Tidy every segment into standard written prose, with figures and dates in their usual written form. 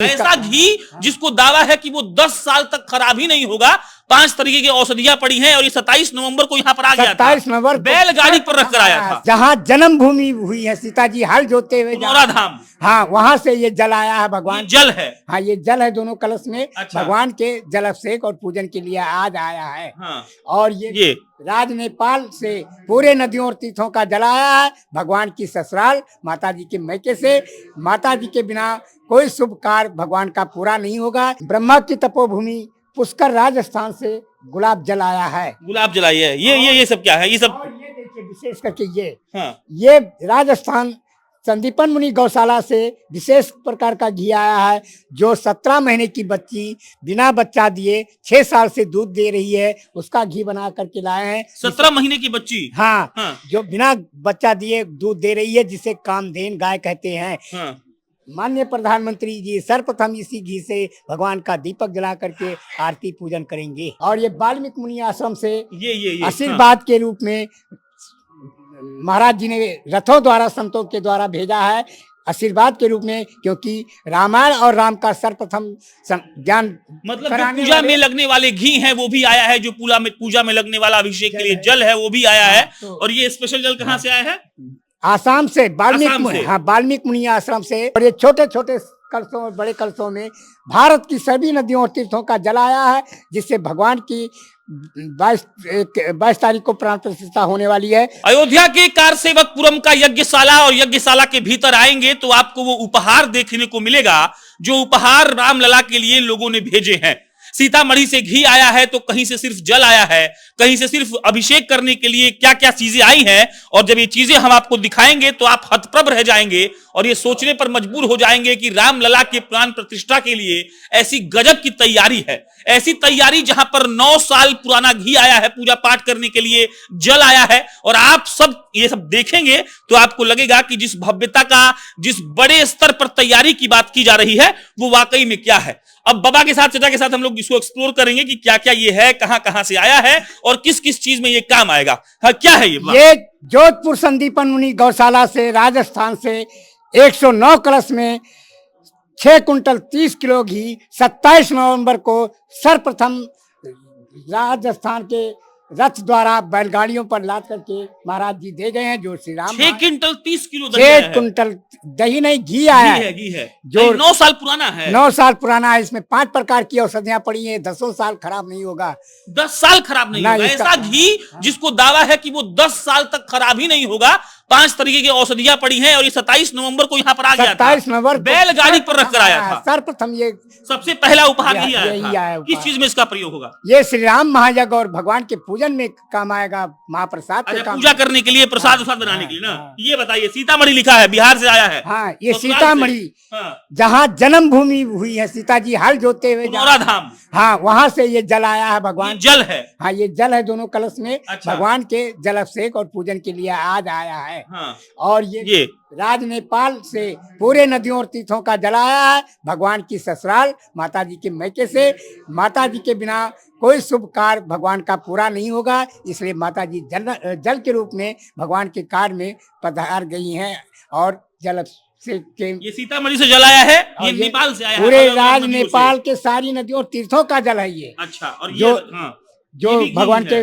ऐसा घी जिसको दावा है कि वो 10 साल तक खराब ही नहीं होगा। 5 तरीके की औषधियां पड़ी हैं और ये 27 नवंबर को यहाँ पर आ गया था। 27 नवंबर बैलगाड़ी पर रख कर आया था, जहाँ जन्मभूमि हुई है सीता जी हल जोते हुए पुनौरा धाम। हाँ, वहां से ये जल आया है भगवान। जल है, हाँ, ये जल है दोनों कलश में। अच्छा। भगवान के जल अभिषेक और पूजन के लिए आज आया है। हाँ। और ये राज नेपाल से पूरे नदियों और तीर्थों का जल आया है भगवान की ससुराल माता जी के मैके से। माता जी के बिना कोई शुभ कार्य भगवान का पूरा नहीं होगा। ब्रह्मा की तपोभूमि पुष्कर राजस्थान से गुलाब जल आया है। गुलाब जलाई है। ये सब क्या है? ये सब और ये देखिए विशेष करके हाँ। ये राजस्थान संदीपन मुनि गौशाला से विशेष प्रकार का घी आया है, जो 17 महीने की बच्ची बिना बच्चा दिए 6 साल से दूध दे रही है, उसका घी बना करके लाए हैं। 17 महीने की बच्ची? हाँ, हाँ। जो बिना बच्चा दिए दूध दे रही है, जिसे कामधेन गाय कहते हैं। हाँ। माननीय प्रधानमंत्री जी सर्वप्रथम इसी घी से भगवान का दीपक जला करके आरती पूजन करेंगे। और ये वाल्मीकि मुनि आश्रम से ये आशीर्वाद के रूप में महाराज जी ने रथों द्वारा संतों के द्वारा भेजा है आशीर्वाद के रूप में, क्योंकि रामायण और राम का सर्वप्रथम ज्ञान मतलब जो पूजा में लगने वाले घी हैं वो भी आया है, जो पूजा में लगने वाला अभिषेक के लिए जल है वो भी आया है। और ये स्पेशल जल कहाँ से आया है? आसाम से, वाल्मीकि मुनि आश्रम से। और ये छोटे छोटे कलशों और बड़े कलशों में भारत की सभी नदियों और तीर्थों का जल आया है, जिससे भगवान की 22 तारीख को प्राण प्रतिष्ठा होने वाली है। अयोध्या के कारसेवकपुरम का यज्ञशाला, और यज्ञशाला के भीतर आएंगे तो आपको वो उपहार देखने को मिलेगा जो उपहार रामलला के लिए लोगों ने भेजे हैं। सीतामढ़ी से घी आया है तो कहीं से सिर्फ जल आया है, कहीं से सिर्फ अभिषेक करने के लिए क्या क्या चीजें आई हैं। और जब ये चीजें हम आपको दिखाएंगे तो आप हतप्रभ रह जाएंगे और ये सोचने पर मजबूर हो जाएंगे कि रामलला के प्राण प्रतिष्ठा के लिए ऐसी गजब की तैयारी है। ऐसी तैयारी जहां पर 9 साल पुराना घी आया है पूजा पाठ करने के लिए, जल आया है। और आप सब ये सब देखेंगे तो आपको लगेगा कि जिस भव्यता का, जिस बड़े स्तर पर तैयारी की बात की जा रही है वो वाकई में क्या है। अब बाबा के साथ, चचा के साथ हम लोग इसको एक्सप्लोर करेंगे कि क्या क्या ये है, कहां कहां से आया है और किस किस चीज में ये काम आएगा। हाँ, क्या है ये जोधपुर संदीपन मुनि गौशाला से राजस्थान से 109 कलश में 6 कुंटल 30 किलो घी 27 नवंबर को सर्वप्रथम राजस्थान के रथ द्वारा बैलगाड़ियों पर लाद करके महाराज जी दे गए हैं। जो Shri Ram 6 quintal 30 kilo 6 quintal दही नहीं घी आया है, घी है जो 9 साल पुराना है। 9 साल पुराना है। इसमें 5 प्रकार की औषधियां पड़ी हैं। 10 साल खराब नहीं होगा। 10 साल खराब नहीं होगा। ऐसा घी जिसको दावा है कि वो 10 साल तक खराब ही नहीं होगा। 5 तरीके की औषधियां पड़ी हैं और ये 27 नवंबर को यहाँ पर आ गया था। 27 नवंबर बैलगाड़ी पर रख कर आया था। सर्वप्रथम ये सबसे पहला उपहार यही आया। किस चीज में इसका प्रयोग होगा? ये श्री राम महायज्ञ और भगवान के पूजन में काम आएगा, महाप्रसाद के काम, पूजा करने के लिए, प्रसाद बनाने के लिए ना। ये बताइए, सीतामढ़ी लिखा है, बिहार से आया है। हाँ, ये सीतामढ़ी जहाँ जन्मभूमि हुई है सीता जी हल जोते हुए पुनौरा धाम। हाँ, वहां से ये जल आया है भगवान। जल है। हाँ, ये जल है दोनों कलश में। अच्छा। भगवान के जल अभिषेक और पूजन के लिए आज आया है। हाँ। और ये राज नेपाल से पूरे नदियों और तीर्थों का जल आया है भगवान की ससुराल माता जी के मैके से। माता जी के बिना कोई शुभ कार्य भगवान का पूरा नहीं होगा, इसलिए माता जी जल के रूप में भगवान के कार्य में पधार गई हैं। और जल से ये सीतामढ़ी से जल आया है, ये नेपाल से आया है। पूरे राज नेपाल के सारी नदियों और तीर्थों का जल है ये। अच्छा। और जो भगवान के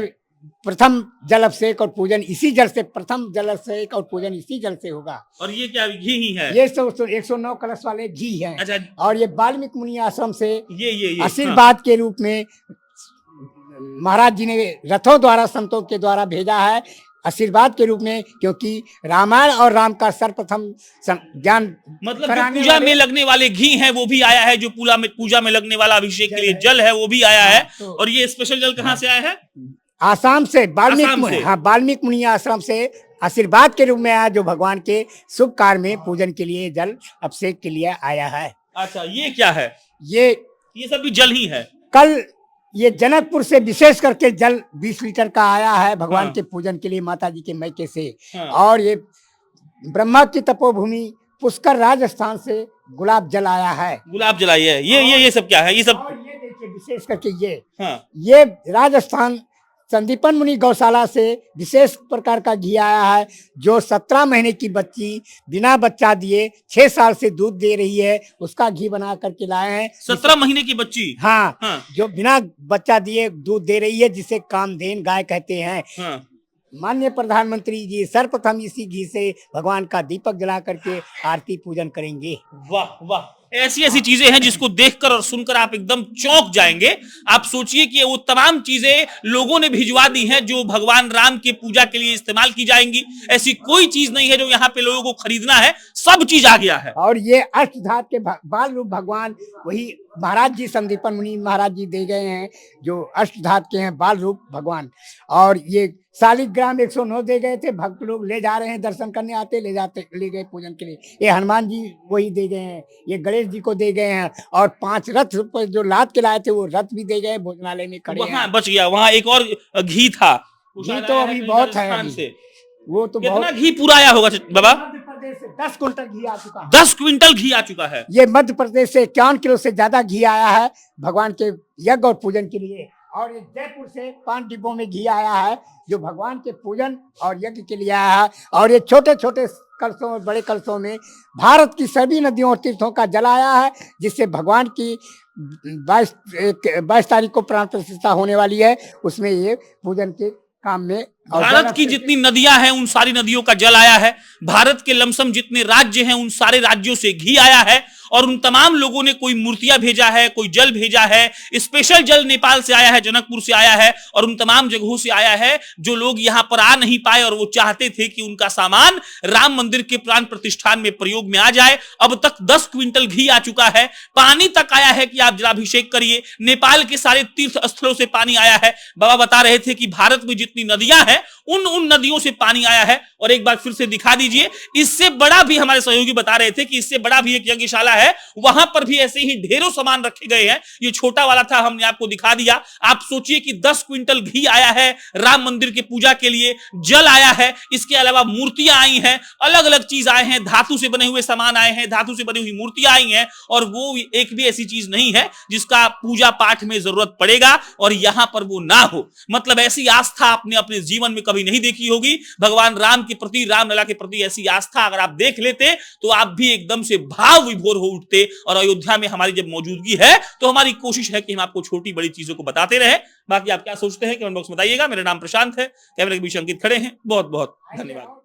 प्रथम जल अभिषेक और पूजन इसी जल से, प्रथम जल अभिषेक और पूजन इसी जल से होगा। और ये क्या घी ही है? ये 109 कलश वाले घी हैं। अच्छा। और ये वाल्मीकि मुनि आश्रम से ये आशीर्वाद के रूप में महाराज जी ने रथों द्वारा संतों के द्वारा भेजा है आशीर्वाद के रूप में, क्योंकि रामायण और राम का सर्वप्रथम ज्ञान मतलब जो पूजा में लगने वाले घी हैं वो भी आया है, जो पूजा में लगने वाला अभिषेक के लिए जल है वो भी आया है। और ये स्पेशल जल कहाँ से आया है? आसाम से, वाल्मीकि मुनि आश्रम से आशीर्वाद के रूप में आया, जो भगवान के शुभ कार्य में पूजन के लिए जल अभिषेक के लिए आया है। अच्छा, ये क्या है? ये सब भी जल ही है। कल ये जनकपुर से विशेष करके जल 20 लीटर का आया है भगवान के पूजन के लिए माता जी के मैके से। और ये ब्रह्मा की तपोभूमि पुष्कर राजस्थान से गुलाब जल आया है। गुलाब जलाई है। ये सब क्या है? ये सब और ये देखिए विशेष करके ये राजस्थान संदीपन मुनि गौशाला से विशेष प्रकार का घी आया है, जो 17 महीने की बच्ची बिना बच्चा दिए 6 साल से दूध दे रही है, उसका घी बना करके लाए हैं। 17 महीने की बच्ची। हाँ, हाँ। जो बिना बच्चा दिए दूध दे रही है, जिसे कामधेन गाय कहते हैं। हाँ। माननीय प्रधानमंत्री जी सर्वप्रथम इसी घी से भगवान का दीपक जला करके आरती पूजन करेंगे। वाह वाह, ऐसी ऐसी चीजें हैं जिसको देखकर और सुनकर आप एकदम चौंक जाएंगे। आप सोचिए कि वो तमाम चीजें लोगों ने भिजवा दी हैं जो भगवान राम की पूजा के लिए इस्तेमाल की जाएंगी। ऐसी कोई चीज नहीं है जो यहाँ पे लोगों को खरीदना है, सब चीज आ गया है। और ये अष्टधात के बाल रूप भगवान वही महाराज जी संदीपन मुनि महाराज जी दे गए हैं, जो अष्टधात के हैं बाल रूप भगवान। और ये शालिग्राम 109 दे गए थे, भक्त लोग ले जा रहे हैं, दर्शन करने आते ले गए पूजन के लिए। ये हनुमान जी वही दे गए हैं, ये गणेश जी को दे गए हैं, और 5 रथ जो लाद के लाए थे वो रथ भी दे गए, भोजनालय में खड़े वहां हैं। बच गया, वहां एक और घी था, घी तो अभी बहुत है अभी। से। वो तो कितना बहुत घी पूरा आया होगा बाबा? मध्य प्रदेश से 10 कुंटल घी आ चुका है। 10 क्विंटल घी आ चुका है। ये मध्य प्रदेश से 51 किलो से ज्यादा घी आया है भगवान के यज्ञ और पूजन के लिए। और ये जयपुर से 5 डिब्बों में घी आया है, जो भगवान के पूजन और यज्ञ के लिए आया है। और ये छोटे छोटे कलशों और बड़े कलशों में भारत की सभी नदियों और तीर्थों का जल आया है, जिससे भगवान की 22 तारीख को प्राण प्रतिष्ठा होने वाली है, उसमें ये पूजन के काम में। भारत की जितनी नदियां हैं उन सारी नदियों का जल आया है। भारत के लमसम जितने राज्य हैं उन सारे राज्यों से घी आया है। और उन तमाम लोगों ने कोई मूर्तियां भेजा है, कोई जल भेजा है। स्पेशल जल नेपाल से आया है, जनकपुर से आया है, और उन तमाम जगहों से आया है जो लोग यहां पर आ नहीं पाए और वो चाहते थे कि उनका सामान राम मंदिर के प्राण प्रतिष्ठान में प्रयोग में आ जाए। अब तक 10 क्विंटल घी आ चुका है। पानी तक आया है कि आप जलाभिषेक करिए। नेपाल के सारे तीर्थ स्थलों से पानी आया है। बाबा बता रहे थे कि भारत में जितनी नदियां हैं उन नदियों से पानी आया है। और एक बार फिर से दिखा दीजिए, इससे बड़ा भी हमारे सहयोगी बता रहे थे कि इससे बड़ा भी एक यज्ञशाला है, वहां पर भी ऐसे ही ढेरों सामान रखे गए हैं। ये छोटा वाला था, हमने आपको दिखा दिया। आप सोचिए कि 10 क्विंटल घी आया है राम मंदिर की पूजा के लिए, जल आया है, इसके अलावा मूर्तियां आई हैं, अलग अलग चीज आए हैं, धातु से बने हुए सामान आए हैं, धातु से बनी हुई मूर्तियां आई हैं। और वो एक भी ऐसी चीज नहीं है जिसका पूजा पाठ में जरूरत पड़ेगा और यहां पर वो ना हो। मतलब ऐसी आस्था आपने अपने जीवन में कभी नहीं देखी होगी। भगवान राम के प्रति, रामलला के प्रति ऐसी आस्था अगर आप देख लेते तो आप भी एकदम से भाव विभोर हो उठते। और अयोध्या में हमारी जब मौजूदगी है तो हमारी कोशिश है कि हम आपको छोटी बड़ी चीजों को बताते रहे। बाकी आप क्या सोचते हैं कमेंट बॉक्स में बताइएगा। मेरा नाम प्रशांत है, कैमरे के बीच अंकित खड़े हैं। बहुत बहुत धन्यवाद।